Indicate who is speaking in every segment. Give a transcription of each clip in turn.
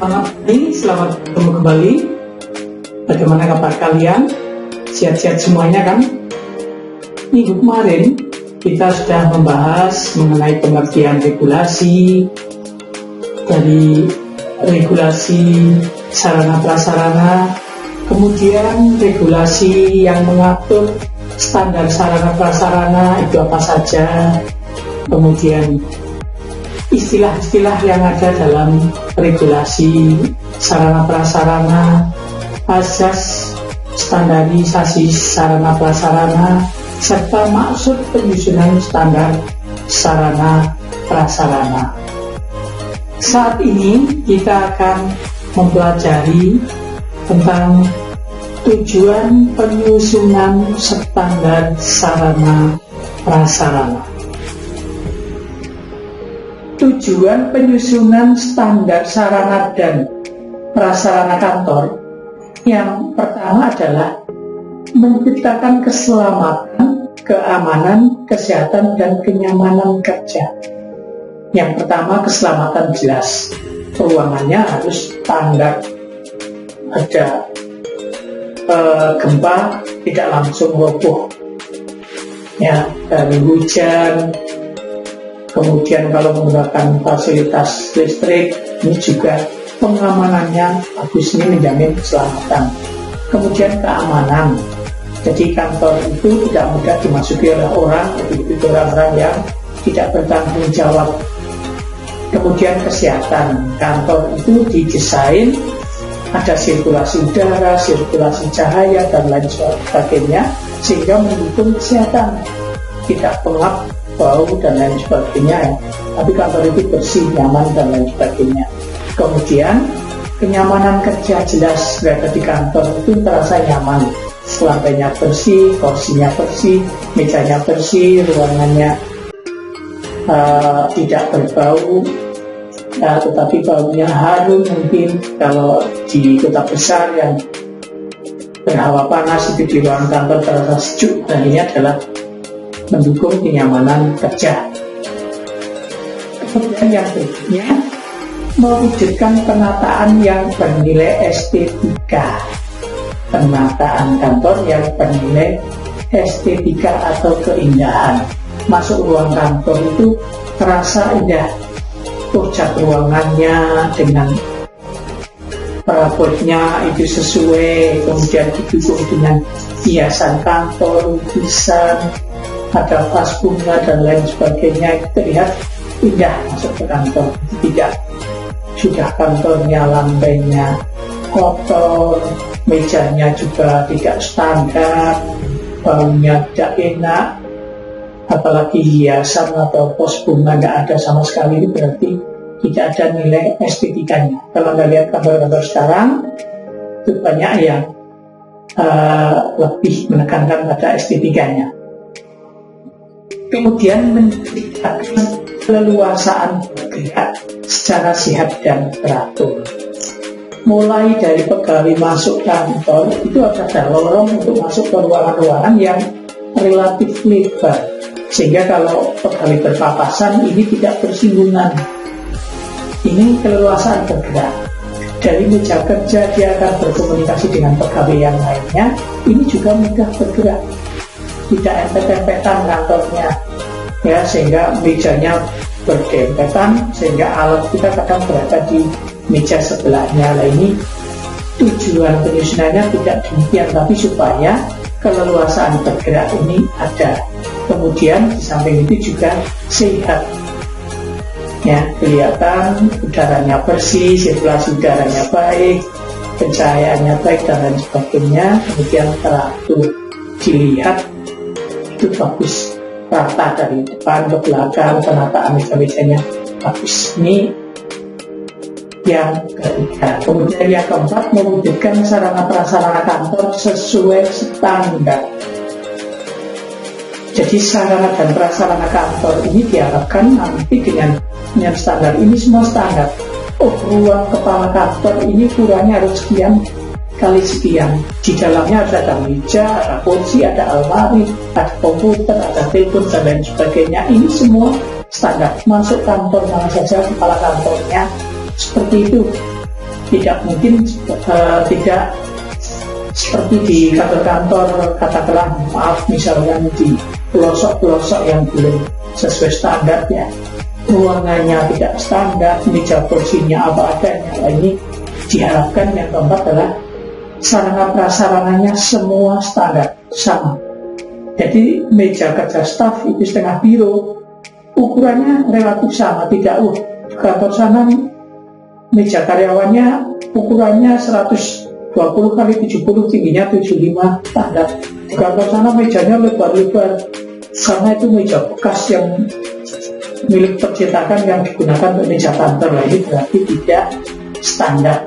Speaker 1: Selamat pagi, selamat bertemu kembali. Bagaimana kabar kalian? Sehat-sehat semuanya kan? Minggu kemarin kita sudah membahas mengenai pengertian regulasi, dari regulasi sarana prasarana, kemudian regulasi yang mengatur standar sarana prasarana itu apa saja, kemudian istilah-istilah yang ada dalam regulasi sarana prasarana, asas standarisasi sarana prasarana, serta maksud penyusunan standar sarana prasarana. Saat ini kita akan mempelajari tentang tujuan penyusunan standar sarana prasarana. Tujuan penyusunan standar sarana dan prasarana kantor yang pertama adalah menciptakan keselamatan, keamanan, kesehatan, dan kenyamanan kerja. Yang pertama, keselamatan jelas. Ruangannya harus standar. Ada gempa tidak langsung roboh. Ya, dari hujan. Kemudian kalau menggunakan fasilitas listrik, ini juga pengamanannya bagus, ini menjamin keselamatan. Kemudian keamanan. Jadi kantor itu tidak mudah dimasuki oleh orang, itu orang-orang yang tidak bertanggung jawab. Kemudian kesehatan, kantor itu didesain ada sirkulasi udara, sirkulasi cahaya, dan lain sebagainya, sehingga mendukung kesehatan, tidak pengap, bau, dan lain sebagainya ya. Tapi kantor itu bersih, nyaman, dan lain sebagainya. Kemudian kenyamanan kerja jelas, berada di kantor itu terasa nyaman, lantainya bersih, kursinya bersih, mejanya bersih, ruangannya tidak berbau, tetapi baunya harum. Mungkin kalau di kota besar yang berhawa panas itu di ruang kantor terasa sejuk, dan ini adalah mendukung kenyamanan kerja. Kemudian yang berikutnya, mewujudkan penataan yang bernilai estetika. Penataan kantor yang bernilai estetika atau keindahan. Masuk ruang kantor itu terasa indah. Cat ruangannya dengan perabotnya itu sesuai, kemudian didukung dengan hiasan kantor, lukisan, ada vas bunga, dan lain sebagainya. Itu terlihat indah masuk ke kantor. Tidak sudah kantornya lantainya kotor, mejanya juga tidak standar, baunya tidak enak, apalagi hiasan atau pos bunga nggak ada sama sekali, itu berarti tidak ada nilai estetikanya. Kalau Anda lihat kantor-kantor sekarang, itu banyak yang lebih menekankan pada estetikanya. Kemudian menciptakan keleluasaan bergerak secara sehat dan teratur. Mulai dari pegawai masuk kantor, itu ada lorong untuk masuk ke ruangan-ruangan yang relatif lebar, sehingga kalau pegawai berpapasan ini tidak bersinggungan. Ini keleluasaan bergerak. Dari meja kerja dia akan berkomunikasi dengan pegawai yang lainnya, ini juga mudah bergerak, tidak empet-empetan kantornya ya, sehingga mejanya berdempetan, sehingga alat kita kadang berada di meja sebelahnya. Nah, ini tujuan penyusunannya tidak demikian, tapi supaya keleluasaan bergerak ini ada. Kemudian di samping itu juga sehat ya, kelihatan udaranya bersih, sirkulasi udaranya baik, pencahayaannya baik, dan lain sebagainya. Kemudian teratur, dilihat itu bagus, rata dari depan ke belakang, penataan meja-mejanya bagus. Ini yang ketiga. Kemudian yang keempat, mewujudkan sarana prasarana kantor sesuai standar. Jadi sarana dan prasarana kantor ini diharapkan nanti dengan standar ini semua standar. Oh, ruang kepala kantor ini ukurannya harus sekian kali sekian. Di dalamnya harus ada meja, ada kursi, ada almari, ada komputer, ada telepon, dan lain sebagainya. Ini semua standar. Masuk kantor mana saja, kepala kantornya seperti itu. tidak mungkin tidak seperti di kantor-kantor, katakanlah maaf misalnya di pelosok-pelosok yang belum sesuai standar ya, ruangannya tidak standar, meja kursinya apa adanya. Nah, ini diharapkan yang keempat adalah sarana prasarananya semua standar sama. Jadi meja kerja staf itu setengah biro, ukurannya relatif sama, tidak di kantor sana meja karyawannya ukurannya 120 kali 70, tingginya 75 standar. Di kantor sana mejanya lebar-lebar karena itu meja bekas yang milik percetakan yang digunakan untuk meja kantor. Nah, ini berarti tidak standar.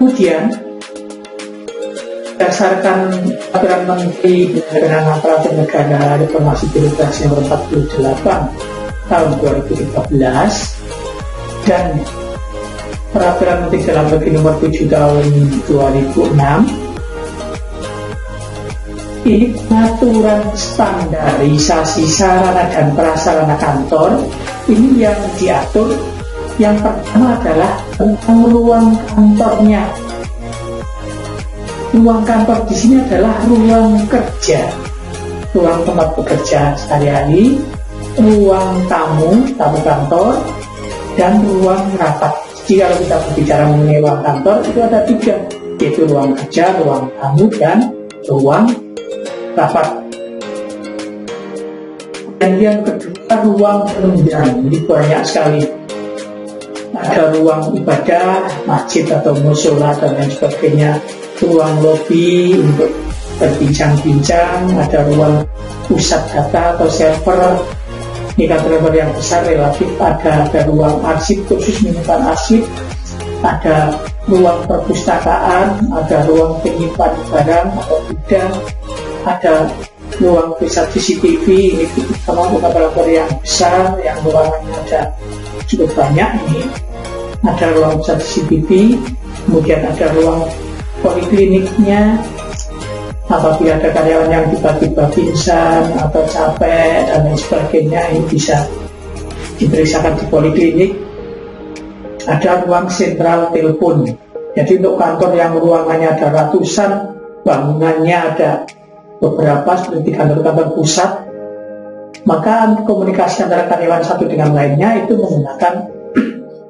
Speaker 1: Kemudian berdasarkan Peraturan Menteri Penyelenggaraan Aparatur Negara Reformasi Birokrasi Nomor 48 tahun 2013 dan Peraturan Menteri Dalam Negeri Nomor 7 tahun 2006, ini pengaturan standarisasi sarana dan prasarana kantor. Ini yang diatur. Yang pertama adalah tentang ruang kantornya. Ruang kantor di sini adalah ruang kerja, ruang tempat bekerja sehari-hari, ruang tamu kantor, dan ruang rapat. Jadi kalau kita berbicara mengenai ruang kantor itu ada 3, yaitu ruang kerja, ruang tamu, dan ruang rapat. Dan yang kedua ruang penunjang. Ini banyak sekali. Ada ruang ibadah, masjid atau musola dan lain sebagainya. Ruang lobi untuk berbincang-bincang. Ada ruang pusat data atau server. Ini kantor yang besar relatif. Ada ruang arsip khusus menyimpan arsip. Ada ruang perpustakaan. Ada ruang penyimpan barang atau gudang. Ada ruang pusat CCTV. Ini sama kantor yang besar, yang ruangannya ada cukup banyak. Ini ada ruang pusat CCTV. Kemudian ada ruang polikliniknya. Apabila ada karyawan yang tiba-tiba pingsan atau capek dan lain sebagainya, ini bisa diperiksakan di poliklinik. Ada ruang sentral telepon. Jadi untuk kantor yang ruangannya ada ratusan, bangunannya ada beberapa seperti kantor-kantor pusat, maka komunikasi antara karyawan satu dengan lainnya itu menggunakan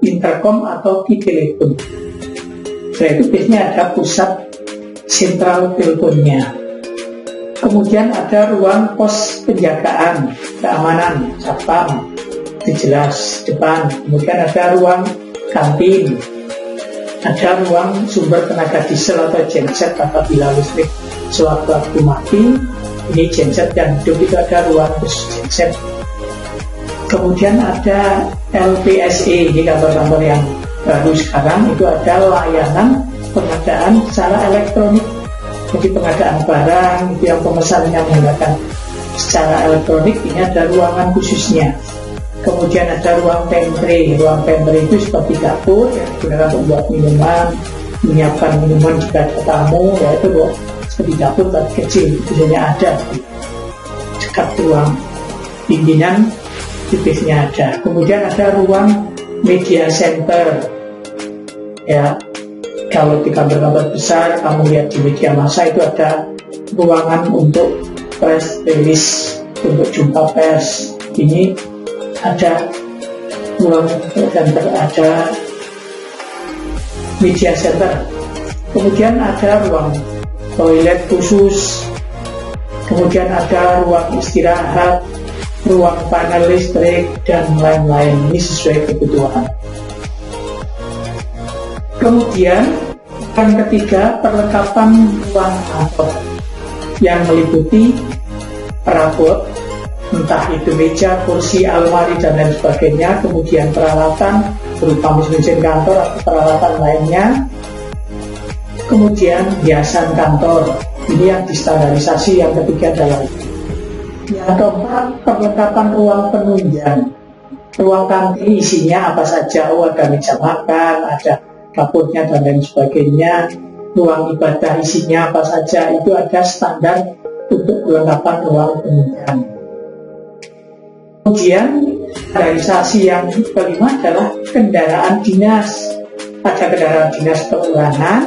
Speaker 1: intercom atau telepon. Setelah itu biasanya ada pusat sentral teleponnya. Kemudian ada ruang pos penjagaan, keamanan, satpam, itu jelas depan. Kemudian ada ruang kantin, ada ruang sumber tenaga diesel atau genset apabila listrik sewaktu-waktu mati. Ini genset yang hidup itu ada ruang khusus genset. Kemudian ada LPSE, ini kantor-kantor yang baru sekarang, itu ada layanan pengadaan secara elektronik. Jadi pengadaan barang itu yang pemesannya menggunakan secara elektronik, ini ada ruangan khususnya. Kemudian ada ruang pantry. Ruang pantry itu seperti dapur yang digunakan untuk buat minuman, menyiapkan minuman jika ada tamu, yaitu seperti dapur tapi kecil, biasanya ada di dekat ruang pimpinan, biasanya ada. Kemudian ada ruang media center. Ya, kalau di kantor-kantor besar kamu lihat di media massa itu ada ruangan untuk press release, untuk jumpa pers. Ini ada ruang center, ada media center. Kemudian ada ruang toilet khusus. Kemudian ada ruang istirahat, ruang panel listrik, dan lain-lain. Ini sesuai kebutuhan. Kemudian yang ketiga, perlengkapan ruang kantor yang meliputi perabot, entah itu meja, kursi, almari, dan lain sebagainya. Kemudian peralatan berupa mesin kantor atau peralatan lainnya. Kemudian hiasan kantor, ini yang distandarisasi. Yang ketiga adalah yang keempat, perlengkapan ruang penunjang. Ruang kantin isinya apa saja? Ada meja makan, ada dapurnya, dan lain sebagainya. Ruang ibadah isinya apa saja? Itu ada standar untuk perlengkapan ruang penunjang. Kemudian standarisasi yang kelima adalah kendaraan dinas. ada kendaraan dinas keuangan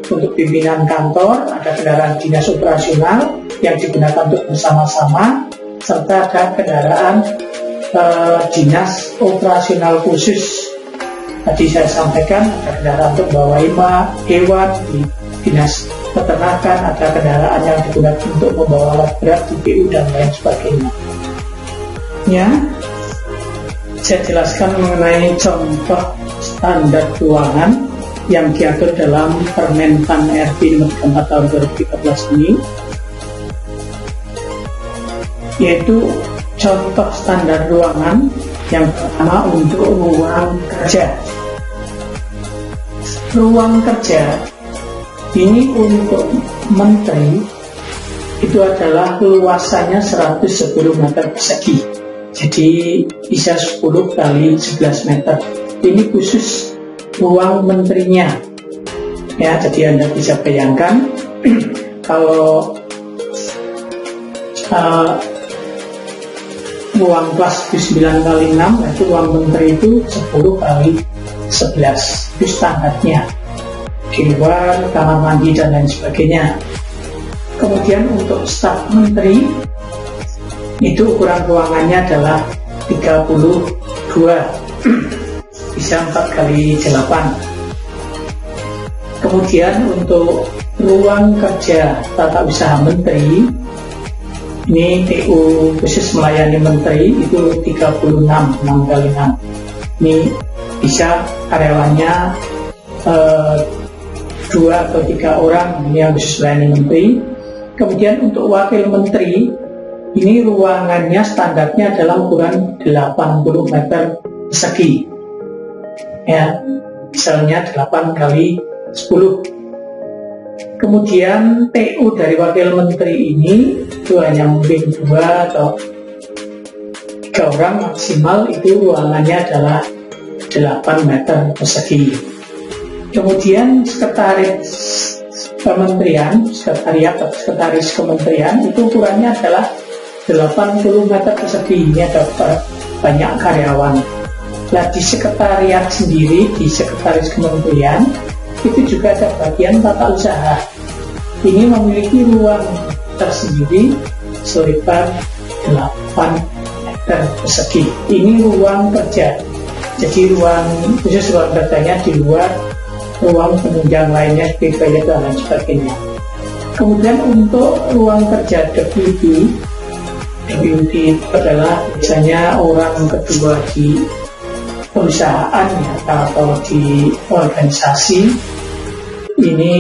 Speaker 1: untuk pimpinan kantor, ada kendaraan dinas operasional yang digunakan untuk bersama-sama, serta ada kendaraan dinas operasional khusus. Tadi saya sampaikan ada kendaraan untuk membawa hewan di dinas peternakan, ada kendaraan yang digunakan untuk membawa alat berat di PU dan lain sebagainya. Ya, saya jelaskan mengenai contoh standar ruangan yang diatur dalam Permen-Pan RB nomor 34 tahun 2013 ini, yaitu contoh standar ruangan yang pertama untuk ruang kerja. Ruang kerja ini untuk menteri itu adalah luasannya 110 meter persegi, jadi bisa 10 kali 11 meter. Ini khusus ruang menterinya, ya. Jadi Anda bisa bayangkan kalau ruang kelas itu 9 kali 6, itu ruang menteri itu 10 kali 11, itu standarnya. Di luar kamar mandi dan lain sebagainya. Kemudian untuk staf menteri itu ukuran ruangannya adalah 32, bisa 4 kali 8. Kemudian untuk ruang kerja tata usaha menteri, ini TU khusus melayani menteri itu 36, 6 kali 6. Ini bisa karyawannya 2 atau 3 orang, ini yang khusus melayani menteri. Kemudian untuk wakil menteri, ini ruangannya standarnya adalah ukuran 80 meter persegi, ya, misalnya 8 kali 10. Kemudian TU dari wakil menteri ini itu hanya mungkin 2 atau 3 orang maksimal, itu ruangannya adalah 8 meter persegi. Kemudian sekretaris kementerian, sekretaris kementerian itu ukurannya adalah 80 meter persegi. Ini ada banyak karyawan. Nah, di sekretariat sendiri, di sekretaris kementerian itu juga ada bagian tata usaha. Ini memiliki ruang tersendiri selebar 8 meter persegi. Ini ruang kerja. Jadi khusus ruang kerjanya di luar ruang penunjang lainnya seperti toilet dan lain sebagainya. Kemudian untuk ruang kerja deputi itu adalah biasanya orang kedua di perusahaan, ya, atau di organisasi. Ini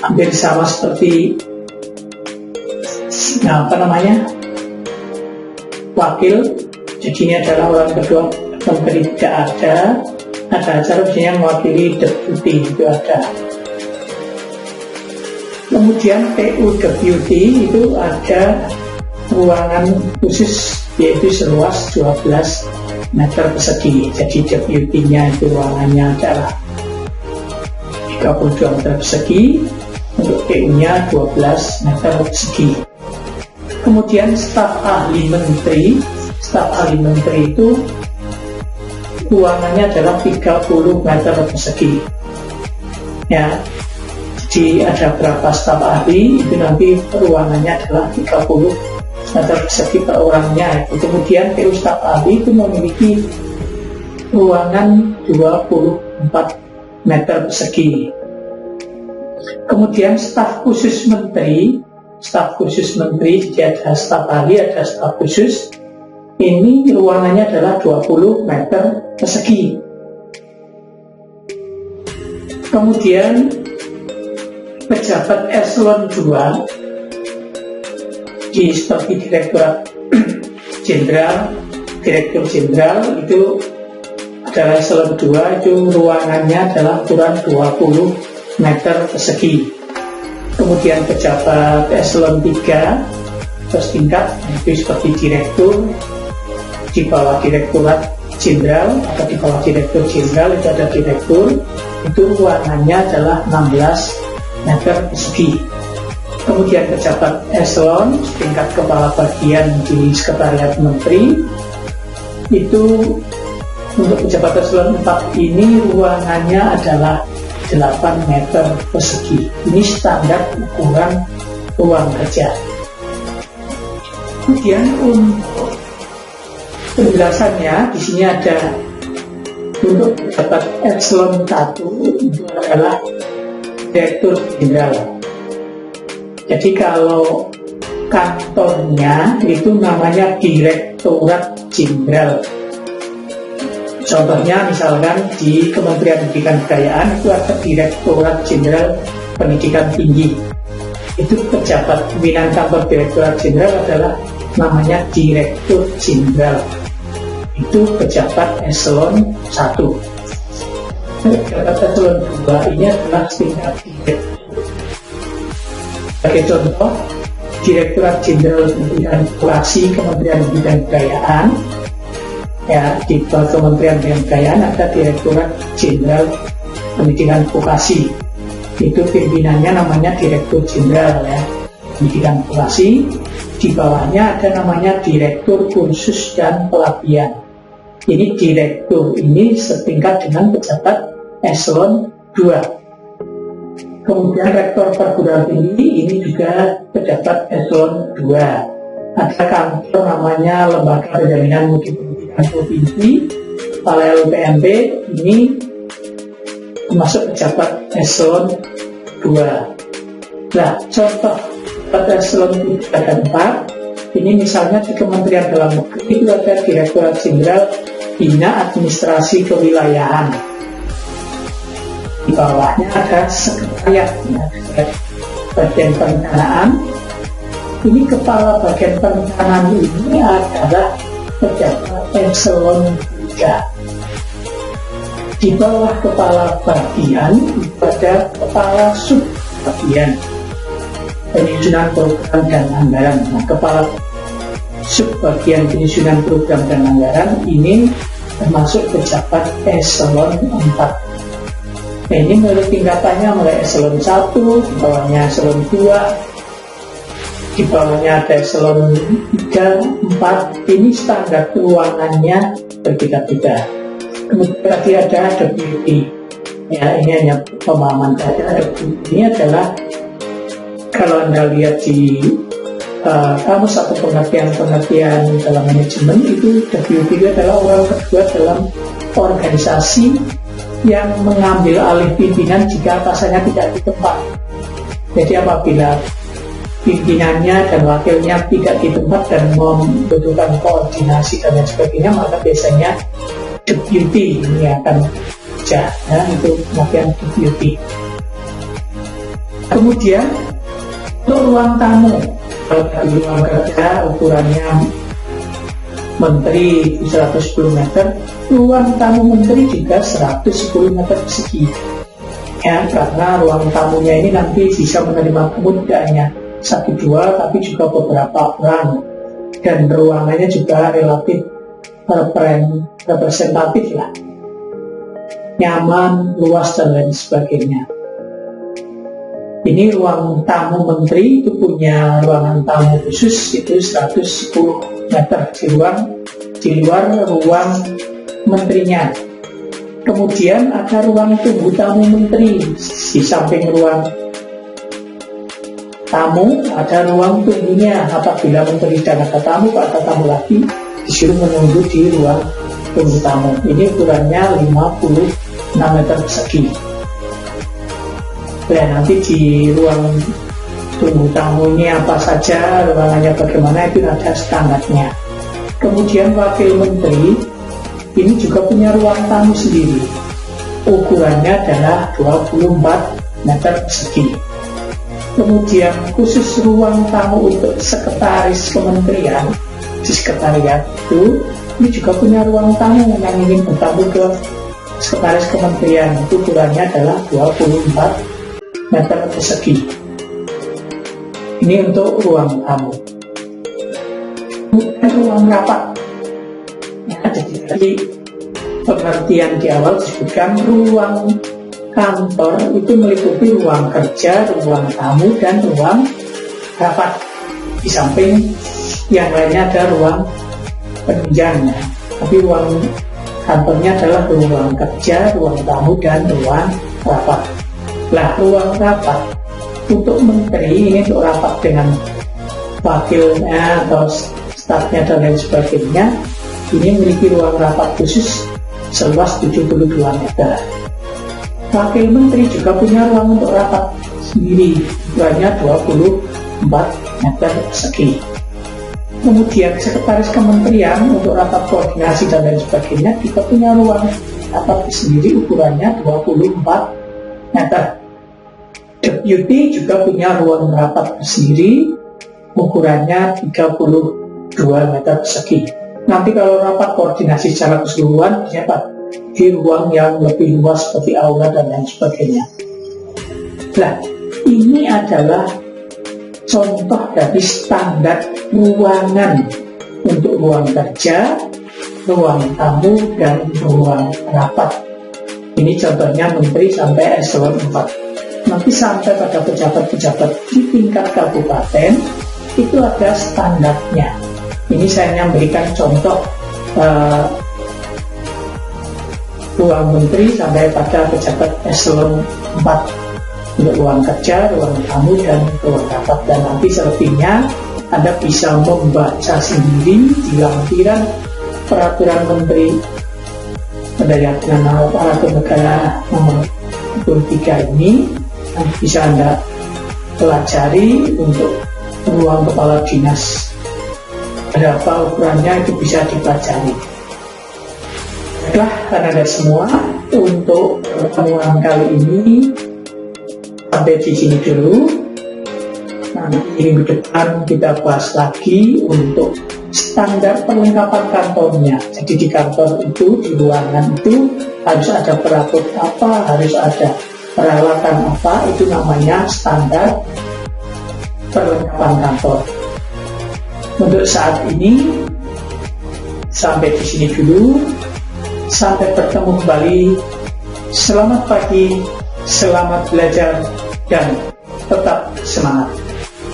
Speaker 1: hampir sama seperti wakil. Jadi ini adalah orang kedua, menteri tidak ada acara biasanya mewakili deputi itu ada. Kemudian PU deputi itu ada ruangan khusus, yaitu seluas 12 meter persegi. Jadi deputinya itu ruangannya adalah 32 meter persegi, untuk PU-nya 12 meter persegi. Kemudian staf ahli menteri itu ruangannya adalah 30 meter persegi, ya. Jadi ada berapa staf ahli itu nanti ruangannya adalah 30 meter persegi per orangnya. Kemudian PU staf ahli itu memiliki ruangan 24 meter persegi. Kemudian staf khusus menteri, jadi ada staf ahli, ada staf khusus. Ini ruangannya adalah 20 meter persegi. Kemudian pejabat eselon 2 seperti direktur jenderal itu adalah eselon 2, itu ruangannya adalah ukuran 20 meter persegi. Kemudian pejabat eselon 3 terus tingkat itu seperti direktur, di bawah direktorat jenderal atau di bawah direktur jenderal itu ada direktur, itu ruangannya adalah 16 meter persegi. Kemudian pejabat eselon tingkat kepala bagian di sekretariat menteri itu Untuk pejabat eselon 4 ini ruangannya adalah 8 meter persegi. Ini standar ukuran ruang kerja. Kemudian untuk penjelasannya di sini ada untuk pejabat eselon 1 itu adalah direktur jenderal. Jadi kalau kantornya itu namanya direktorat jenderal. Contohnya misalkan di Kementerian Pendidikan Kebudayaan itu ada Direktorat Jenderal Pendidikan Tinggi. Itu pejabat pimpinan kantor Direktorat Jenderal adalah namanya Direktur Jenderal. Itu pejabat eselon 1. Pejabat eselon 2 ini adalah tingkat direktur. Sebagai contoh, Direktorat Jenderal Pendidikan Vokasi Kementerian Pendidikan Kebudayaan. Ya, di Kementerian Pendidikan Kebudayaan ada Direktorat Jenderal Pendidikan Vokasi. Itu pimpinannya namanya Direktur Jenderal ya, Pendidikan Vokasi. Di bawahnya ada namanya Direktur Kursus dan Pelatihan. Ini direktur ini setingkat dengan pejabat eselon 2. Kemudian Rektor Perguruan Tinggi ini juga pejabat eselon 2. Ada kantor namanya Lembaga Penjaminan Mutu Pendidikan Provinsi, LPMP, ini termasuk pejabat eselon 2. Nah, contoh pejabat eselon 3 dan 4, ini misalnya di Kementerian Dalam Negeri itu ada Direktorat Jenderal Bina Administrasi Kewilayahan. Di bawahnya ada sekretariat, bagian perencanaan. Ini kepala bagian perencanaan ini adalah pejabat eselon 3. Di bawah kepala bagian itu ada kepala sub bagian penyusunan program dan anggaran. Nah, kepala sub bagian penyusunan program dan anggaran ini termasuk pejabat eselon 4. Nah, ini menurut tingkatannya mulai eselon 1, di bawahnya eselon 2, di bawahnya ada eselon 3, 4. Ini standar ruangannya berbeda-beda. Kemudian tadi ada deputy. Ya, ini hanya pemahaman saja. Deputy ini adalah, kalau Anda lihat di kamus atau pengertian dalam manajemen, itu deputy itu adalah orang kedua dalam organisasi yang mengambil alih pimpinan jika atasannya tidak di tempat. Jadi apabila pimpinannya dan wakilnya tidak di tempat dan membutuhkan koordinasi dan lain sebagainya, maka biasanya deputy ini akan kerja, ya, itu pengertian deputy. Kemudian untuk ruang tamu, kalau dari ruang kerja ukurannya menteri 110 meter, ruang tamu menteri juga 110 meter persegi. Ya, karena ruang tamunya ini nanti bisa menerima tamu tidak hanya 1-2 tapi juga beberapa orang, dan ruangannya juga relatif representatif lah, nyaman, luas dan lain sebagainya. Ini ruang tamu menteri itu punya ruangan tamu khusus, itu 110 meter di luar ruang menterinya. Kemudian ada ruang tunggu tamu menteri. Di samping ruang tamu ada ruang tunggunya. Apabila menteri dan ada tamu lagi, disuruh menunggu di ruang tunggu tamu. Ini ukurannya 56 meter persegi. Dan nanti di ruang tunggu tamu ini apa saja, ruangannya bagaimana, itu ada standarnya. Kemudian wakil menteri ini juga punya ruang tamu sendiri. Ukurannya adalah 24 meter persegi. Kemudian khusus ruang tamu untuk sekretaris kementerian, di sekretariat itu, ini juga punya ruang tamu yang ingin bertamu ke sekretaris kementerian, itu ukurannya adalah 24 meter persegi. Ini untuk ruang tamu. Kemudian ruang rapat. Ya, jadi pengertian di awal disebutkan ruang kantor itu meliputi ruang kerja, ruang tamu, dan ruang rapat. Di samping yang lainnya ada ruang penunjang. Tapi ruang kantornya adalah ruang kerja, ruang tamu, dan ruang rapat. Nah, ruang rapat untuk menteri ini untuk rapat dengan wakilnya atau stafnya dan lain sebagainya, ini memiliki ruang rapat khusus seluas 72 meter. Wakil menteri juga punya ruang untuk rapat sendiri, ukurannya 24 meter persegi. Kemudian sekretaris kementerian untuk rapat koordinasi dan lain sebagainya juga punya ruang rapat sendiri, ukurannya 24 meter. Deputi juga punya ruang rapat sendiri, ukurannya 32 meter persegi. Nanti kalau rapat koordinasi secara keseluruhan bisa di ruang yang lebih luas seperti aula dan lain sebagainya. Nah, ini adalah contoh dari standar ruangan untuk ruang kerja, ruang tamu, dan ruang rapat. Ini contohnya menteri sampai eselon 4. Nanti sampai pada pejabat-pejabat di tingkat kabupaten itu ada standarnya. Ini saya memberikan contoh ruang menteri sampai pada pejabat eselon 4 untuk ruang kerja, ruang tamu, dan ruang rapat. Dan nanti selebihnya Anda bisa membaca sendiri di lampiran peraturan menteri Pendayaan Aparatur Negara nomor 23 ini. Nanti bisa Anda pelajari untuk ruang kepala dinas, berapa ukurannya itu bisa dipelajari. Baiklah, Anda semua, untuk pertemuan kali ini sampai di sini dulu. Nanti minggu depan kita bahas lagi untuk standar perlengkapan kantornya. Jadi di kantor itu, di ruangan itu harus ada perabot apa, harus ada peralatan apa, itu namanya standar perlengkapan kantor. Untuk saat ini sampai di sini dulu. Sampai bertemu kembali. Selamat pagi, selamat belajar, dan tetap semangat.